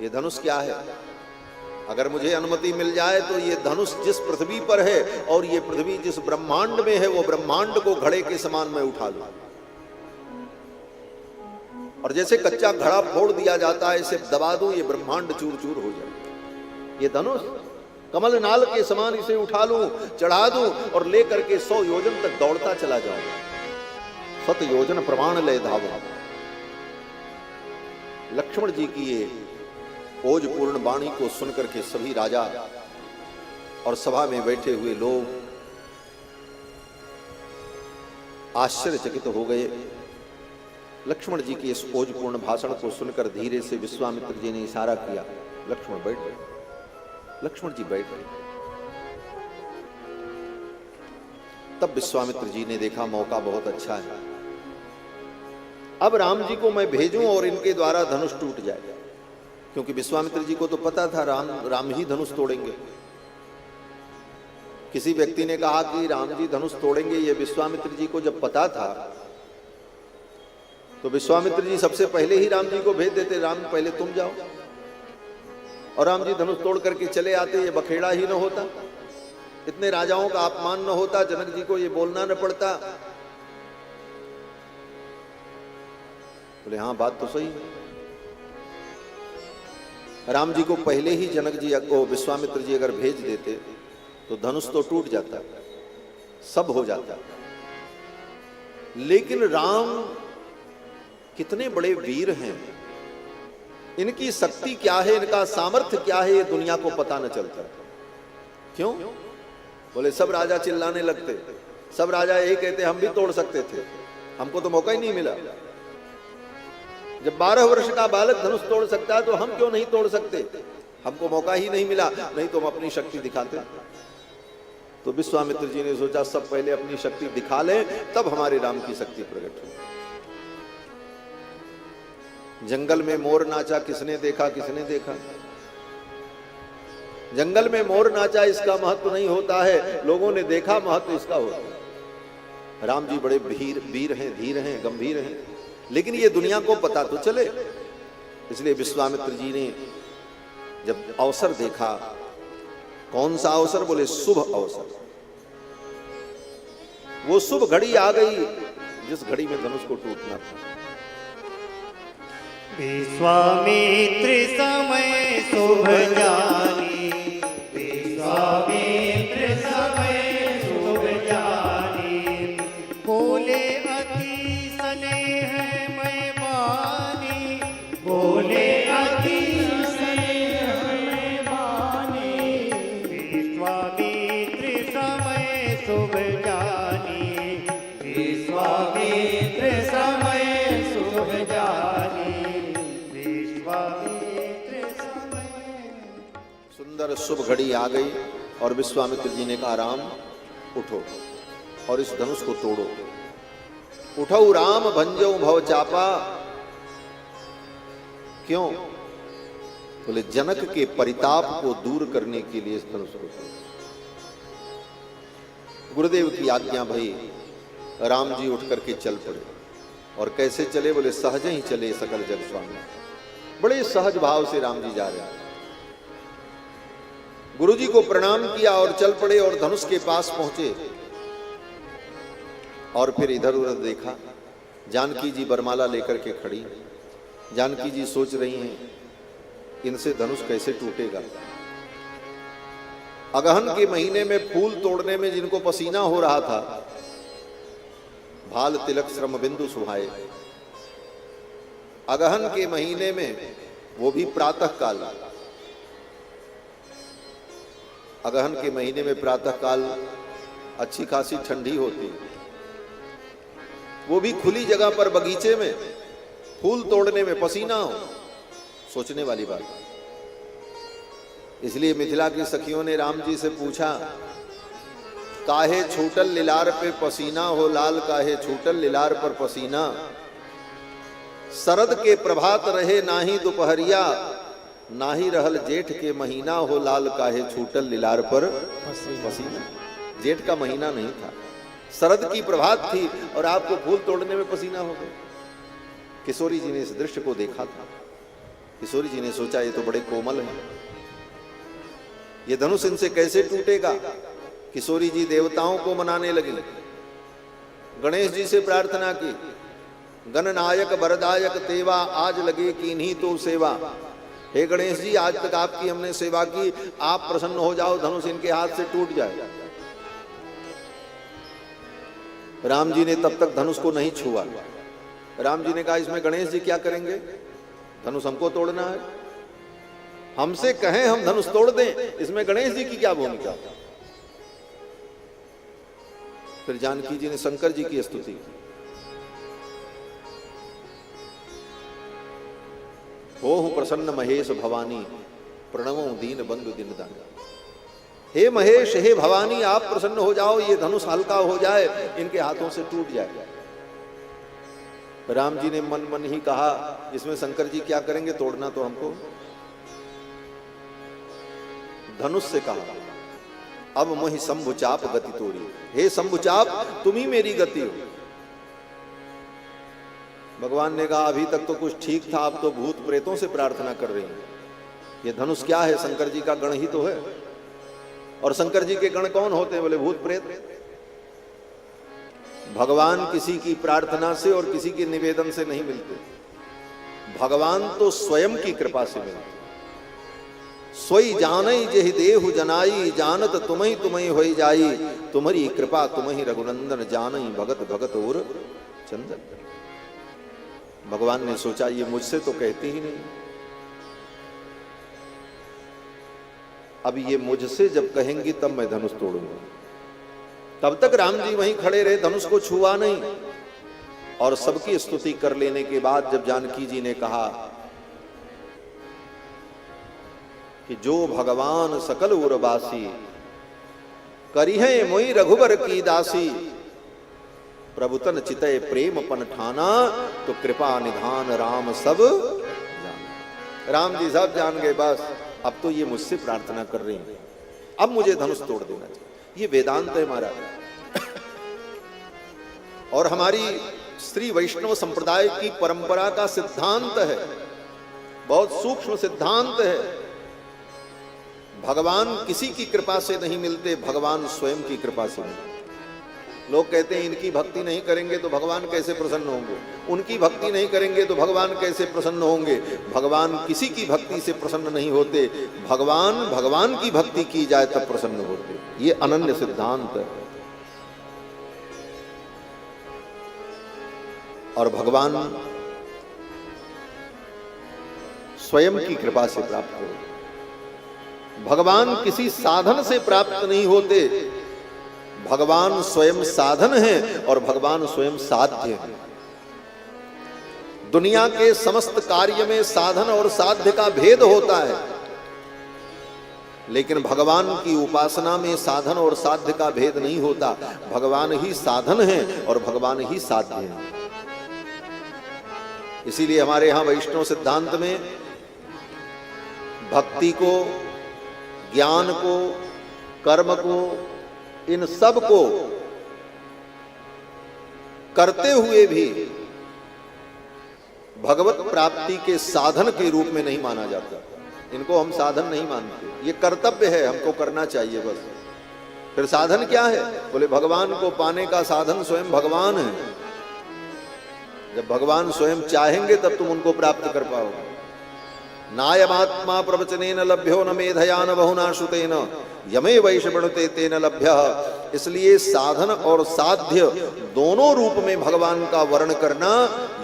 धनुष क्या है? अगर मुझे अनुमति मिल जाए तो ये धनुष जिस पृथ्वी पर है और ये पृथ्वी जिस ब्रह्मांड में है, वो ब्रह्मांड को घड़े के समान मैं उठा लूं। और जैसे कच्चा घड़ा फोड़ दिया जाता है ऐसे दबा दूं, ये ब्रह्मांड चूर चूर हो जाए। ये धनुष कमल नाल के समान, इसे उठा लूं, चढ़ा दूं और लेकर के 100 योजन तक दौड़ता चला जाऊं। 7 योजन प्रमाण ले धावा। लक्ष्मण जी की ये ओजपूर्ण वाणी को सुनकर के सभी राजा और सभा में बैठे हुए लोग आश्चर्यचकित हो गए। लक्ष्मण जी के इस ओजपूर्ण भाषण को सुनकर धीरे से विश्वामित्र जी ने इशारा किया, लक्ष्मण बैठ गए। लक्ष्मण जी बैठ गए। तब विश्वामित्र जी ने देखा मौका बहुत अच्छा है, अब राम जी को मैं भेजूं और इनके द्वारा धनुष टूट जाए। क्योंकि विश्वामित्र जी को तो पता था राम ही धनुष तोड़ेंगे। किसी व्यक्ति ने कहा कि राम जी धनुष तोड़ेंगे, ये विश्वामित्र जी को जब पता था तो विश्वामित्र जी सबसे पहले ही राम जी को भेज देते, राम पहले तुम जाओ, और राम जी धनुष तोड़ करके चले आते, ये बखेड़ा ही न होता, इतने राजाओं का अपमान न होता, जनक जी को ये बोलना न पड़ता। बोले हाँ बात तो सही है। राम जी को पहले ही जनक जी को विश्वामित्र जी अगर भेज देते तो धनुष तो टूट जाता, सब हो जाता। लेकिन राम कितने बड़े वीर हैं, इनकी शक्ति क्या है, इनका सामर्थ्य क्या है, ये दुनिया को पता न चलता। क्यों? बोले सब राजा चिल्लाने लगते, सब राजा यही कहते हम भी तोड़ सकते थे, हमको तो मौका ही नहीं मिला। जब 12 वर्ष का बालक धनुष तोड़ सकता है तो हम क्यों नहीं तोड़ सकते, हमको मौका ही नहीं मिला, नहीं तो हम अपनी शक्ति दिखाते। तो विश्वामित्र जी ने सोचा सब पहले अपनी शक्ति दिखा लें, तब हमारे राम की शक्ति प्रकट हो। जंगल में मोर नाचा, किसने देखा, किसने देखा? जंगल में मोर नाचा, इसका महत्व नहीं होता है, लोगों ने देखा, महत्व इसका होता है। राम जी बड़े वीर हैं, धीर हैं, गंभीर हैं, लेकिन ये दुनिया को पता तो चले। इसलिए विश्वामित्र जी ने जब अवसर देखा, कौन सा अवसर? बोले शुभ अवसर। वो शुभ घड़ी आ गई जिस घड़ी में धनुष को टूटना था। विश्वामित्र समय शुभ जानी, विश्वामित्र समय शुभ जानी, बोले अति स्नेह मैं बानी, बोले अति स्नेह मैं बानी, विश्वामित्र समय शुभ जानी, विश्वामित्र समय शुभ जानी, विश्वामित्र समय। सुंदर शुभ घड़ी आ गई और विश्वामित्र जी ने कहा राम उठो और इस धनुष को तोड़ो। उठो राम भंजो भव चापा। क्यों? बोले जनक के परिताप को दूर करने के लिए इस धनुष को तोड़ो। गुरुदेव की आज्ञा भई, राम जी उठ करके चल पड़े। और कैसे चले? बोले सहज ही चले सकल जग स्वामी। बड़े सहज भाव से राम जी जा रहे हैं। गुरु जी को प्रणाम किया और चल पड़े और धनुष के पास पहुंचे और फिर इधर उधर देखा। जानकी जी बरमाला लेकर के खड़ी। जानकी जी सोच रही हैं इनसे धनुष कैसे टूटेगा। अगहन के महीने में फूल तोड़ने में जिनको पसीना हो रहा था, भाल तिलक श्रम बिंदु सुहाए। अगहन के महीने में, वो भी प्रातः काल, अगहन के महीने में प्रातः काल अच्छी खासी ठंडी होती, वो भी खुली जगह पर बगीचे में फूल तोड़ने में पसीना हो, सोचने वाली बात। इसलिए मिथिला की सखियों ने राम जी से पूछा, काहे छूटल लिलार पे पसीना हो लाल, काहे छूटल लिलार पर पसीना। शरद के प्रभात रहे नाही दोपहरिया, नाही रहल जेठ के महीना हो लाल, काहे छूटल लिलार पर पसीना। जेठ का महीना नहीं था, शरद की प्रभात थी और आपको फूल तोड़ने में पसीना हो गया। किशोरी जी ने इस दृश्य को देखा था। किशोरी जी ने सोचा ये तो बड़े कोमल हैं, ये धनुष इनसे कैसे टूटेगा। किशोरी जी देवताओं को मनाने लगी, गणेश जी से प्रार्थना की, गणनायक वरदायक तेवा, आज लगे कीन्ही तो सेवा। हे गणेश जी, आज तक आपकी हमने सेवा की, आप प्रसन्न हो जाओ, धनुष इनके हाथ से टूट जाए। राम जी ने तब तक धनुष को नहीं छुआ। राम जी ने कहा इसमें गणेश जी क्या करेंगे, धनुष हमको तोड़ना है, हमसे कहें हम धनुष तोड़ दें, इसमें गणेश जी की क्या भूमिका। फिर जानकी जी ने शंकर जी की स्तुति की। हो प्रसन्न महेश भवानी, प्रणवो दीन बंधु दिन दानी। हे महेश, हे भवानी, आप प्रसन्न हो जाओ, ये धनुष हल्का हो जाए, इनके हाथों से टूट जाए। राम जी ने मन मन ही कहा इसमें शंकर जी क्या करेंगे, तोड़ना तो हमको। धनुष से कहा अब मोहि शंभुचाप गति तोड़ी। हे शंभुचाप, तुम ही मेरी गति हो। भगवान ने कहा अभी तक तो कुछ ठीक था, अब तो भूत प्रेतों से प्रार्थना कर रही हैं। ये धनुष क्या है? शंकर जी का गण ही तो है। और शंकर जी के गण कौन होते हैं? बोले भूत प्रेत। भगवान किसी की प्रार्थना से और किसी के निवेदन से नहीं मिलते, भगवान तो स्वयं की कृपा से मिलते। सोई जानई जेहि देहु जनाई, जानत तुम्हि तुम्हि होई जाई, तुम्हारी कृपा तुम्हि रघुनंदन जानई, भगत भगत और चंदन। भगवान ने सोचा ये मुझसे तो कहती ही नहीं, अब ये मुझसे जब कहेंगी तब मैं धनुष तोड़ूंगा। तब तक राम जी वहीं खड़े रहे, धनुष को छुआ नहीं। और सबकी स्तुति कर लेने के बाद जब जानकी जी ने कहा कि जो भगवान सकल उरबासी, करिहे मोई रघुबर की दासी, प्रभुतन चितय प्रेम पन ठाना, तो कृपा निधान राम सब जान। राम जी सब जान गए, बस अब तो ये मुझसे प्रार्थना कर रही हैं, अब मुझे धनुष तोड़ देना चाहिए। ये वेदांत है हमारा, और हमारी श्री वैष्णव संप्रदाय की परंपरा का सिद्धांत है, बहुत सूक्ष्म सिद्धांत है। भगवान किसी की कृपा से नहीं मिलते, भगवान स्वयं की कृपा से मिलते। लोग कहते हैं इनकी भक्ति नहीं करेंगे तो भगवान कैसे प्रसन्न होंगे, उनकी भक्ति नहीं करेंगे तो भगवान कैसे प्रसन्न होंगे। भगवान किसी की भक्ति से प्रसन्न नहीं होते, भगवान की भक्ति की जाए तब प्रसन्न होते। ये अनन्य सिद्धांत है। और भगवान स्वयं की कृपा से प्राप्त हो। भगवान किसी साधन से प्राप्त नहीं होते, भगवान स्वयं साधन है और भगवान स्वयं साध्य है। दुनिया के समस्त कार्य में साधन और साध्य का भेद होता है, लेकिन भगवान की उपासना में साधन और साध्य का भेद नहीं होता। भगवान ही साधन है और भगवान ही साध्य है। इसीलिए हमारे यहां वैष्णव सिद्धांत में भक्ति को, ज्ञान को, कर्म को, इन सब को करते हुए भी भगवत प्राप्ति के साधन के रूप में नहीं माना जाता। इनको हम साधन नहीं मानते, ये कर्तव्य है, हमको करना चाहिए बस। फिर साधन क्या है? बोले भगवान को पाने का साधन स्वयं भगवान है। जब भगवान स्वयं चाहेंगे तब तुम उनको प्राप्त कर पाओगे। नायमात्मा प्रवचनेन लभ्यो न मेधया न बहुना श्रुतेन यमे वैश्वणुते तेन लभ्यः। इसलिए साधन और साध्य दोनों रूप में भगवान का वर्ण करना,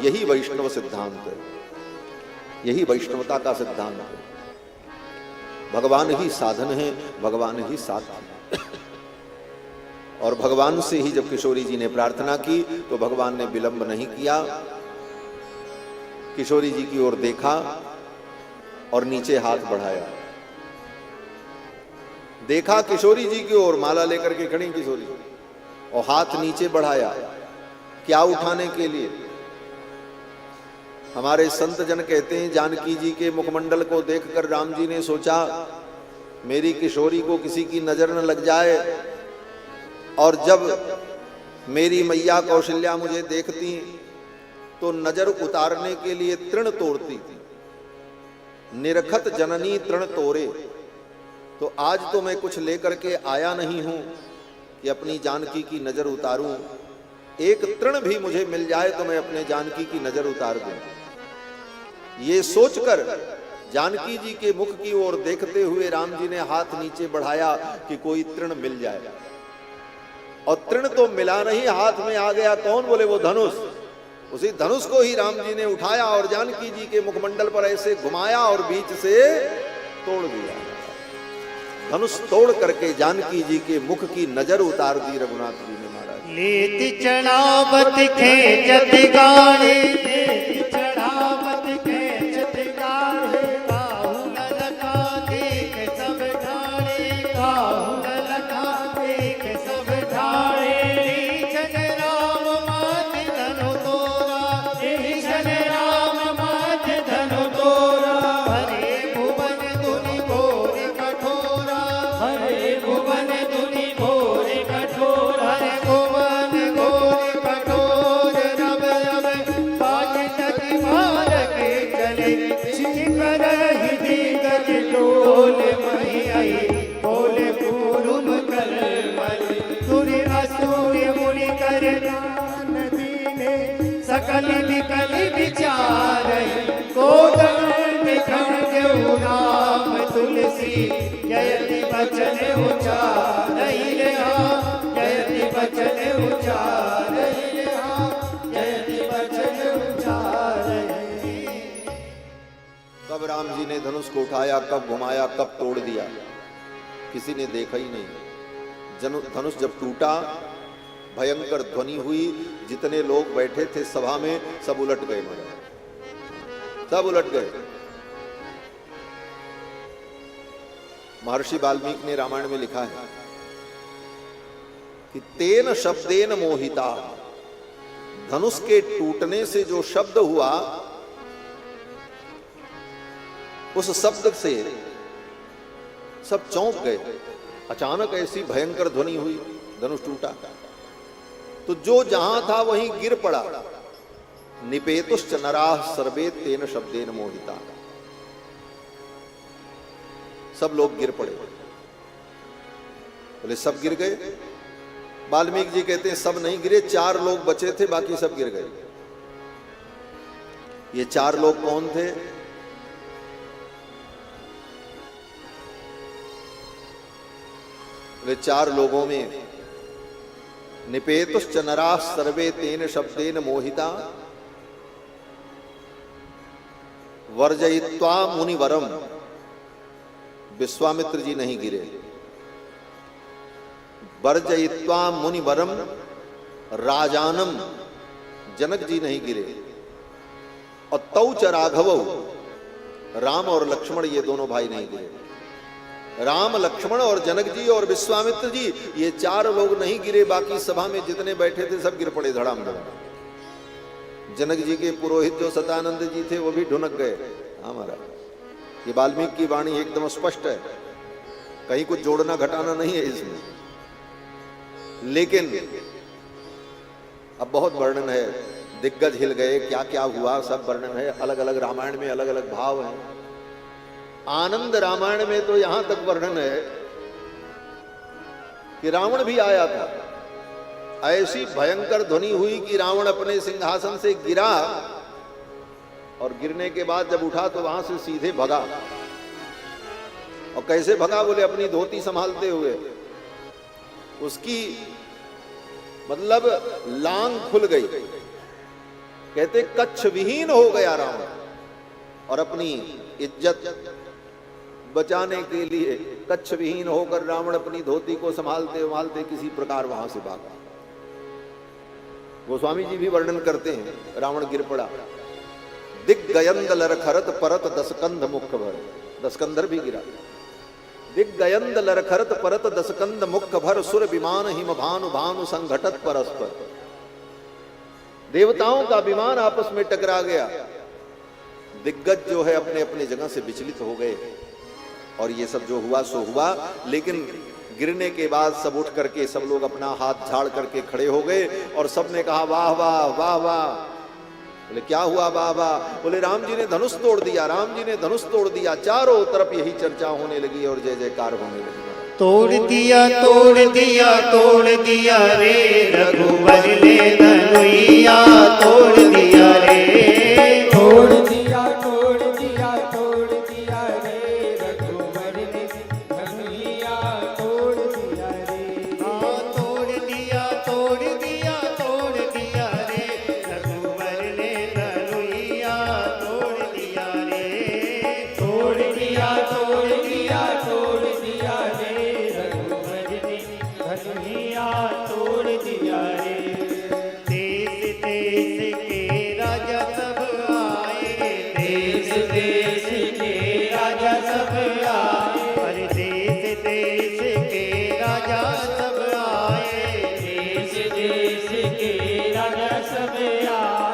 यही वैष्णव सिद्धांत है, यही वैष्णवता का सिद्धांत है। भगवान ही साधन है, भगवान ही साध्य है। और भगवान से ही जब किशोरी जी ने प्रार्थना की तो भगवान ने विलंब नहीं किया, किशोरी जी की ओर देखा और नीचे हाथ बढ़ाया। देखा किशोरी जी की ओर, माला लेकर के खड़ी किशोरी, और हाथ नीचे बढ़ाया। क्या उठाने के लिए? हमारे संत जन कहते हैं जानकी जी के मुखमंडल को देखकर राम जी ने सोचा मेरी किशोरी को किसी की नजर न लग जाए, और जब मेरी मैया कौशल्या मुझे देखती तो नजर उतारने के लिए तृण तोड़ती थी। निरखत जननी तृण तोरे। तो आज तो मैं कुछ लेकर के आया नहीं हूं कि अपनी जानकी की नजर उतारूं, एक तृण भी मुझे मिल जाए तो मैं अपने जानकी की नजर उतार दूं। ये सोचकर जानकी जी के मुख की ओर देखते हुए राम जी ने हाथ नीचे बढ़ाया कि कोई तृण मिल जाए, और तृण तो मिला नहीं, हाथ में आ गया कौन? बोले वो धनुष। उसी धनुष को ही राम जी ने उठाया और जानकी जी के मुखमंडल पर ऐसे घुमाया और बीच से तोड़ दिया। धनुष तोड़ करके जानकी जी के मुख की नजर उतार दी रघुनाथ जी ने महाराज। लेत चढ़ावत खेचत गाड़े, लेत चढ़ावत खेचत गाड़े, काहू न लगा देख सब ढाले, काहू न लगा देख सब ढाले। ईशन राम मात धनु तोरा, ईशन राम मात धनु तोरा। हरे भुवन धुनि घोर कठोरा, हरे भुवन धुनि घोर कठोर, हरे भुवन घोर कठोर। रब रब बाजे छिकर हिदी गज डोल मही आई बोले पूरुम कर मल सूर्य असूर्य मुनि कर नदी ने सकल विकल विचार कोदन निखण देव नाम तुलसी जयति बचन उचार जयति बचन उचार जयति बचन उचार। कब राम जी ने धनुष को उठाया, कब घुमाया, कब तोड़ दिया, किसी ने देखा ही नहीं। धनुष जब टूटा, भयंकर ध्वनि हुई, जितने लोग बैठे थे सभा में सब उलट गए, सब उलट गए। महर्षि वाल्मीकि ने रामायण में लिखा है कि तेन शब्देन मोहिता, धनुष के टूटने से जो शब्द हुआ, उस शब्द से सब चौंक गए। अचानक ऐसी भयंकर ध्वनि हुई, धनुष टूटा तो जो जहां था वहीं गिर पड़ा। निपेतुश्च नराः सर्वे तेन शब्देन मोहिता, सब लोग गिर पड़े। बोले सब गिर गए? वाल्मीकि जी कहते हैं सब नहीं गिरे, 4 लोग बचे थे, बाकी सब गिर गए। ये 4 लोग कौन थे? वे 4 लोगों में निपेतुश्च नराः सर्वे तेन शब्देन मोहिता वर्जयित्वा मुनिवरम, विश्वामित्र जी नहीं गिरे। वर्जयित्वा मुनिवरम राजानम, जनक जी नहीं गिरे। और तौच राघव, राम और लक्ष्मण ये दोनों भाई नहीं गिरे। राम, लक्ष्मण और जनक जी और विश्वामित्र जी ये 4 लोग नहीं गिरे, बाकी सभा में जितने बैठे थे सब गिर पड़े धड़ाम धड़ाम। जनक जी के पुरोहित जो सतानंद जी थे वो भी ढुनक गए। हमारा ये वाल्मीकि की वाणी एकदम स्पष्ट है, कहीं कुछ जोड़ना घटाना नहीं है इसमें। लेकिन अब बहुत वर्णन है, दिग्गज हिल गए, क्या क्या हुआ सब वर्णन है। अलग अलग रामायण में अलग अलग भाव हैं। आनंद रामायण में तो यहां तक वर्णन है कि रावण भी आया था। ऐसी भयंकर ध्वनि हुई कि रावण अपने सिंहासन से गिरा, और गिरने के बाद जब उठा तो वहां से सीधे भगा। और कैसे भगा? बोले अपनी धोती संभालते हुए। उसकी मतलब लांग खुल गई, कहते कच्छ विहीन हो गया रावण, और अपनी इज्जत बचाने के लिए कच्छ विहीन होकर रावण अपनी धोती को संभालते संभालते किसी प्रकार वहां से भागा। गोस्वामी जी भी वर्णन करते हैं, रावण गिर पड़ा। दिग्गयंद लरखरत परत दसकंध मुख भर, दसकंधर भी गिरा। दिग्गयंद लरखरत परत दसकंध मुख भर, सुर विमान हिम भानु भानु संघटत परस्पर। देवताओं का विमान आपस में टकरा गया। दिग्गज जो है अपने अपने जगह से विचलित हो गए, और ये सब जो हुआ सो हुआ। लेकिन गिरने के बाद सब उठ करके सब लोग अपना हाथ झाड़ करके खड़े हो गए, और सब ने कहा वाह वाह वाह वाह। बोले क्या हुआ वाह वाह? बोले राम जी ने धनुष तोड़ दिया, राम जी ने धनुष तोड़ दिया। चारों तरफ यही चर्चा होने लगी और जय जयकार होने लगी। तोड़ दिया तोड़ दिया तोड़ दिया रे रघुवर ने धनुइया तोड़ दिया रे। तोड़ दिया तोड़ दिया तोड़ दिया रे रघुवर ने धनुइया तोड़ दिया रे। तोड़ दिया तोड़ दिया तोड़ दिया रे रघुवर ने धनुइया तोड़ दिया रे। तोड़ दिया तोड़ दिया तोड़ दिया रे रघुवर ने धनुइया तोड़ दिया रे। देश देश के राजा सब आए, देश देश के राजा सब आए, अरे देश देश के राजा सब आए। देश देश के राजा सब आए।